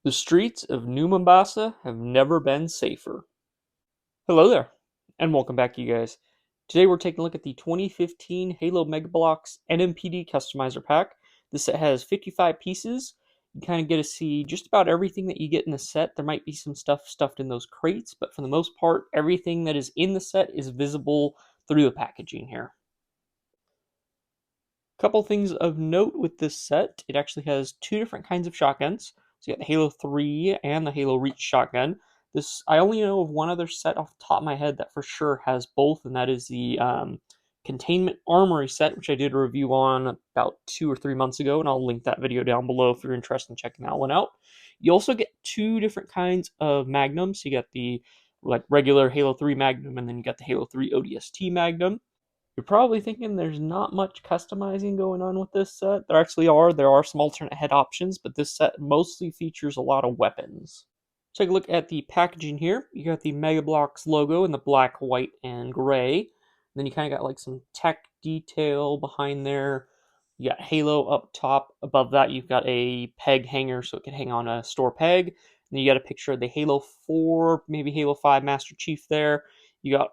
The streets of NmPD have never been safer. Hello there, and welcome back, you guys. Today we're taking a look at the 2015 Halo Mega Bloks NmPD Customizer Pack. This set has 55 pieces. You kind of get to see just about everything that you get in the set. There might be some stuff stuffed in those crates, but for the most part, everything that is in the set is visible through the packaging here. Couple things of note with this set, it actually has two different kinds of shotguns. So you got the Halo 3 and the Halo Reach shotgun. I only know of one other set off the top of my head that for sure has both, and that is the Containment Armory set, which I did a review on about 2 or 3 months ago, and I'll link that video down below if you're interested in checking that one out. You also get two different kinds of magnums. You got the regular Halo 3 Magnum, and then you got the Halo 3 ODST Magnum. You're probably thinking there's not much customizing going on with this set. There actually are. There are some alternate head options, but this set mostly features a lot of weapons. Take a look at the packaging here. You got the Mega Bloks logo in the black, white, and gray. And then you kind of got like some tech detail behind there. You got Halo up top. Above that, you've got a peg hanger so it can hang on a store peg. And then you got a picture of the Halo 4, maybe Halo 5 Master Chief there. You got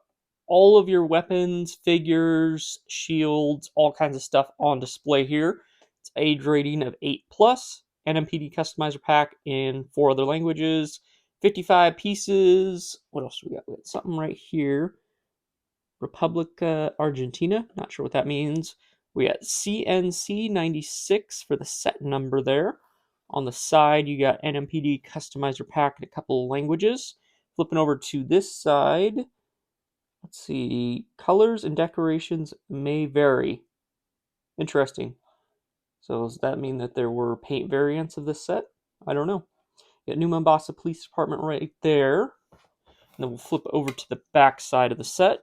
all of your weapons, figures, shields, all kinds of stuff on display here. It's age rating of 8+, NmPD Customizer Pack in 4 other languages, 55 pieces. What else do we got? We got something right here. Republica Argentina, not sure what that means. We got CNC 96 for the set number there. On the side, you got NmPD Customizer Pack in a couple of languages. Flipping over to this side, let's see, colors and decorations may vary. Interesting. So does that mean that there were paint variants of this set? I don't know. Got New Mombasa Police Department right there. And then we'll flip over to the back side of the set.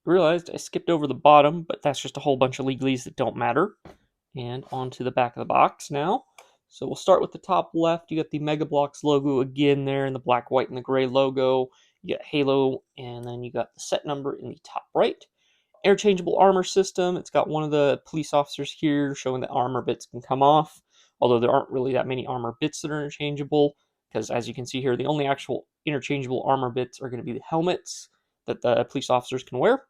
Realized I skipped over the bottom, but that's just a whole bunch of legalese that don't matter. And onto the back of the box now. So we'll start with the top left. You got the Mega Bloks logo again there in the black, white, and the gray logo. You got Halo, and then you got the set number in the top right. Interchangeable armor system. It's got one of the police officers here showing that armor bits can come off, although there aren't really that many armor bits that are interchangeable, because as you can see here, the only actual interchangeable armor bits are going to be the helmets that the police officers can wear.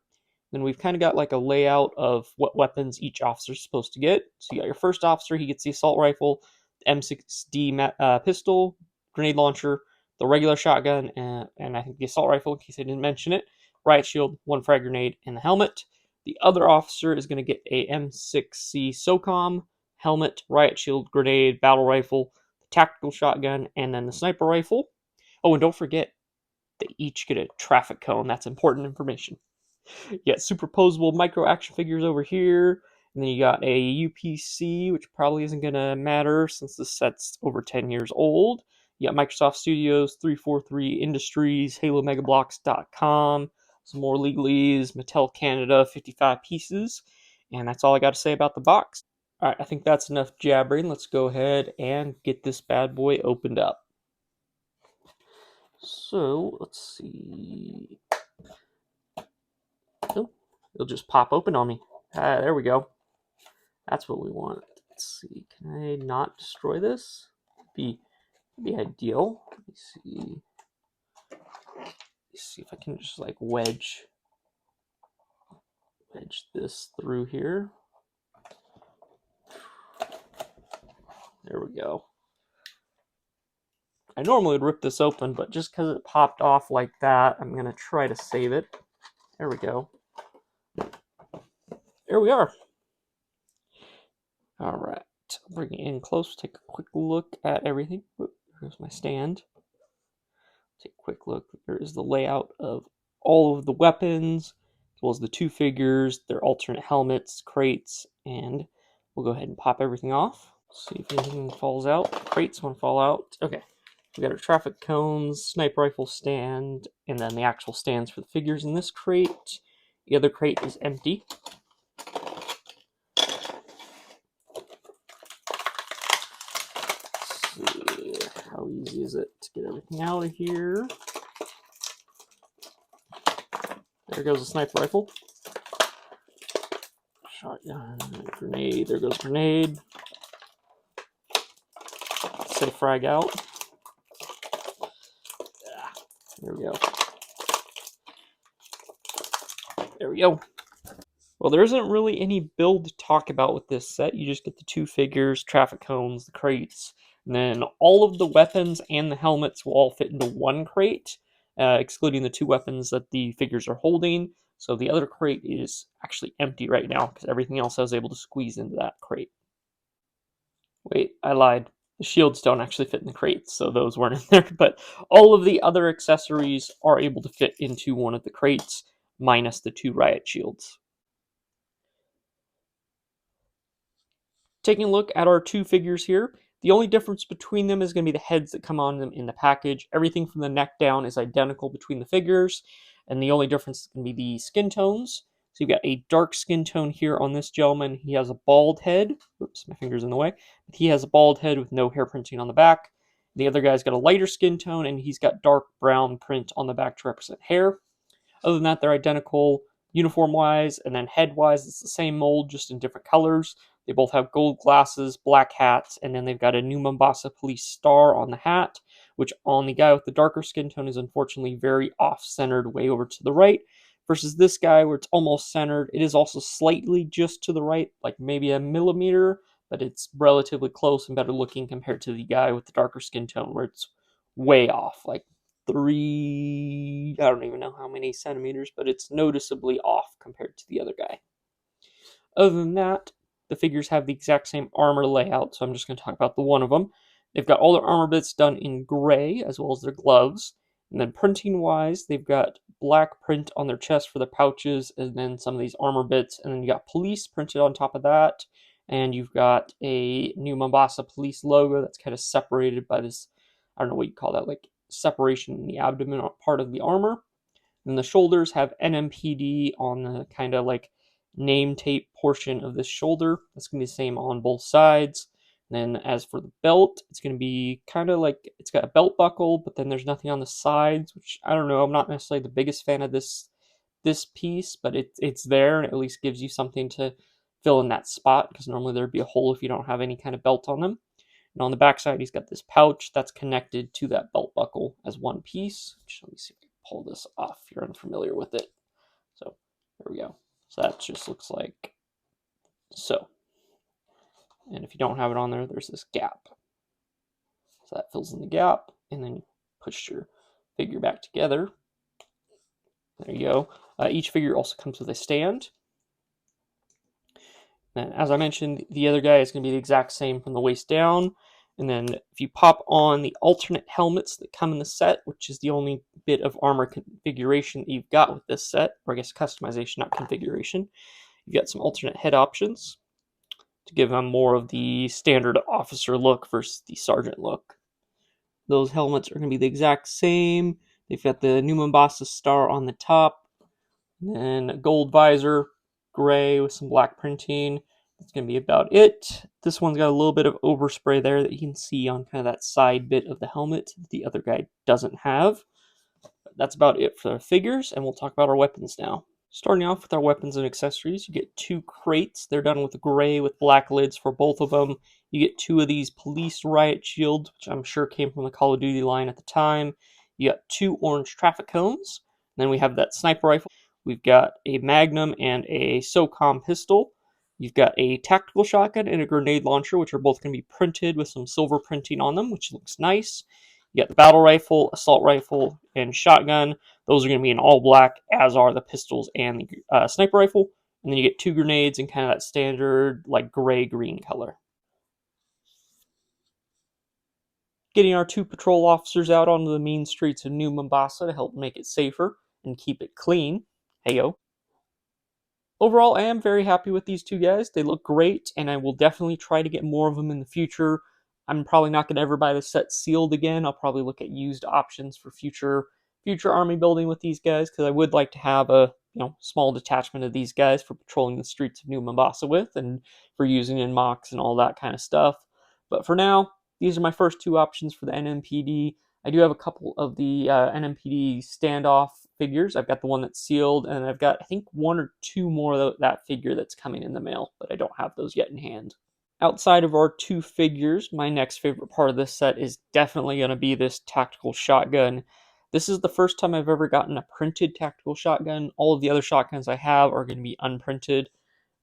Then we've kind of got like a layout of what weapons each officer is supposed to get. So you got your first officer, he gets the assault rifle, the M6D pistol, grenade launcher, the regular shotgun, and I think the assault rifle, in case I didn't mention it, riot shield, one frag grenade, and the helmet. The other officer is going to get a M6C SOCOM, helmet, riot shield, grenade, battle rifle, the tactical shotgun, and then the sniper rifle. Oh, and don't forget, they each get a traffic cone. That's important information. You got superposable micro action figures over here. And then you got a UPC, which probably isn't going to matter since the set's over 10 years old. You got Microsoft Studios, 343 Industries, HaloMegaBloks.com, some more legalese, Mattel Canada, 55 pieces. And that's all I got to say about the box. All right, I think that's enough jabbering. Let's go ahead and get this bad boy opened up. So, let's see. Oh, it'll just pop open on me. There we go. That's what we want. Let's see. Can I not destroy this? Be ideal. Let me see. Let's see if I can just like wedge this through here. There we go. I normally would rip this open, but just because it popped off like that, I'm going to try to save it. There we go. There we are. All right. Bring it in close. Take a quick look at everything. Here's my stand. Take a quick look. There is the layout of all of the weapons, as well as the two figures, their alternate helmets, crates, and we'll go ahead and pop everything off. See if anything falls out. Crates won't fall out. Okay. We got our traffic cones, sniper rifle stand, and then the actual stands for the figures in this crate. The other crate is empty. Let's see, how easy is it to get everything out of here? There goes the sniper rifle. Shotgun, grenade, there goes grenade. they frag out. There we go. There we go. Well, there isn't really any build to talk about with this set. You just get the 2 figures, traffic cones, the crates, and then all of the weapons and the helmets will all fit into 1 crate, excluding the 2 weapons that the figures are holding. So the other crate is actually empty right now because everything else I was able to squeeze into that crate. Wait, I lied. The shields don't actually fit in the crates, so those weren't in there. But all of the other accessories are able to fit into one of the crates, minus the 2 riot shields. Taking a look at our 2 figures here, the only difference between them is going to be the heads that come on them in the package. Everything from the neck down is identical between the figures, and the only difference is going to be the skin tones. So you've got a dark skin tone here on this gentleman. He has a bald head. Oops, my finger's in the way. He has a bald head with no hair printing on the back. The other guy's got a lighter skin tone, and he's got dark brown print on the back to represent hair. Other than that, they're identical uniform-wise, and then head-wise, it's the same mold, just in different colors. They both have gold glasses, black hats, and then they've got a New Mombasa police star on the hat, which on the guy with the darker skin tone is unfortunately very off-centered way over to the right, versus this guy where it's almost centered. It is also slightly just to the right, like maybe a millimeter, but it's relatively close and better looking compared to the guy with the darker skin tone where it's way off, like 3, I don't even know how many centimeters, but it's noticeably off compared to the other guy. Other than that, the figures have the exact same armor layout, so I'm just going to talk about the one of them. They've got all their armor bits done in gray, as well as their gloves. And then printing-wise, they've got black print on their chest for the pouches, and then some of these armor bits. And then you got police printed on top of that. And you've got a New Mombasa police logo that's kind of separated by this, I don't know what you call that, like separation in the abdomen part of the armor. And the shoulders have NmPD on the kind of like name tape portion of this shoulder. That's going to be the same on both sides. And then as for the belt, it's going to be kind of like, it's got a belt buckle, but then there's nothing on the sides, which I don't know. I'm not necessarily the biggest fan of this piece, but it's there, and it at least gives you something to fill in that spot, because normally there'd be a hole if you don't have any kind of belt on them. And on the back side, he's got this pouch that's connected to that belt buckle as one piece. Let me see if I can pull this off if you're unfamiliar with it. So there we go. So that just looks like so. And if you don't have it on there, there's this gap. So that fills in the gap, and then you push your figure back together. There you go. Each figure also comes with a stand. And as I mentioned, the other guy is going to be the exact same from the waist down. And then if you pop on the alternate helmets that come in the set, which is the only bit of armor configuration that you've got with this set, or I guess customization, not configuration, you've got some alternate head options to give them more of the standard officer look versus the sergeant look. Those helmets are going to be the exact same. They've got the New Mombasa star on the top, and then a gold visor, gray with some black printing. That's going to be about it. This one's got a little bit of overspray there that you can see on kind of that side bit of the helmet that the other guy doesn't have. But that's about it for the figures, and we'll talk about our weapons now. Starting off with our weapons and accessories, you get 2 crates. They're done with gray with black lids for both of them. You get 2 of these police riot shields, which I'm sure came from the Call of Duty line at the time. You got 2 orange traffic cones. And then we have that sniper rifle. We've got a Magnum and a SOCOM pistol. You've got a tactical shotgun and a grenade launcher, which are both going to be printed with some silver printing on them, which looks nice. You got the battle rifle, assault rifle, and shotgun. Those are going to be in all black, as are the pistols and the sniper rifle. And then you get 2 grenades in kind of that standard, like gray-green color. Getting our 2 patrol officers out onto the mean streets of New Mombasa to help make it safer and keep it clean. Heyo. Overall, I am very happy with these 2 guys. They look great, and I will definitely try to get more of them in the future. I'm probably not going to ever buy the set sealed again. I'll probably look at used options for future army building with these guys, because I would like to have a small detachment of these guys for patrolling the streets of New Mombasa with, and for using in mocks and all that kind of stuff. But for now, these are my first 2 options for the NmPD. I do have a couple of the NmPD standoff figures. I've got the one that's sealed, and I've got, I think, 1 or 2 more of that figure that's coming in the mail, but I don't have those yet in hand. outside of our two figures, my next favorite part of this set is definitely going to be this tactical shotgun. This is the first time I've ever gotten a printed tactical shotgun. All of the other shotguns I have are going to be unprinted,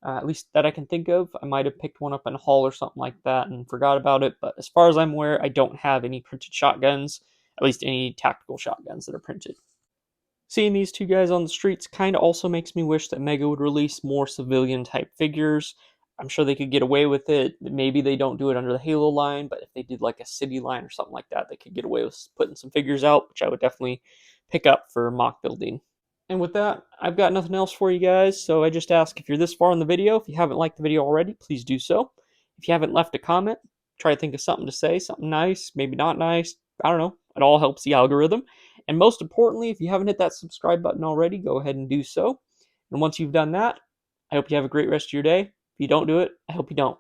at least that I can think of. I might have picked one up in a haul or something like that and forgot about it, but as far as I'm aware, I don't have any printed shotguns, at least any tactical shotguns that are printed. Seeing these two guys on the streets kind of also makes me wish that Mega would release more civilian type figures. I'm sure they could get away with it. Maybe they don't do it under the Halo line, but if they did like a city line or something like that, they could get away with putting some figures out, which I would definitely pick up for mock building. And with that, I've got nothing else for you guys, so I just ask if you're this far in the video, if you haven't liked the video already, please do so. If you haven't left a comment, try to think of something to say, something nice, maybe not nice, I don't know. It all helps the algorithm. And most importantly, if you haven't hit that subscribe button already, go ahead and do so. And once you've done that, I hope you have a great rest of your day. If you don't do it, I hope you don't.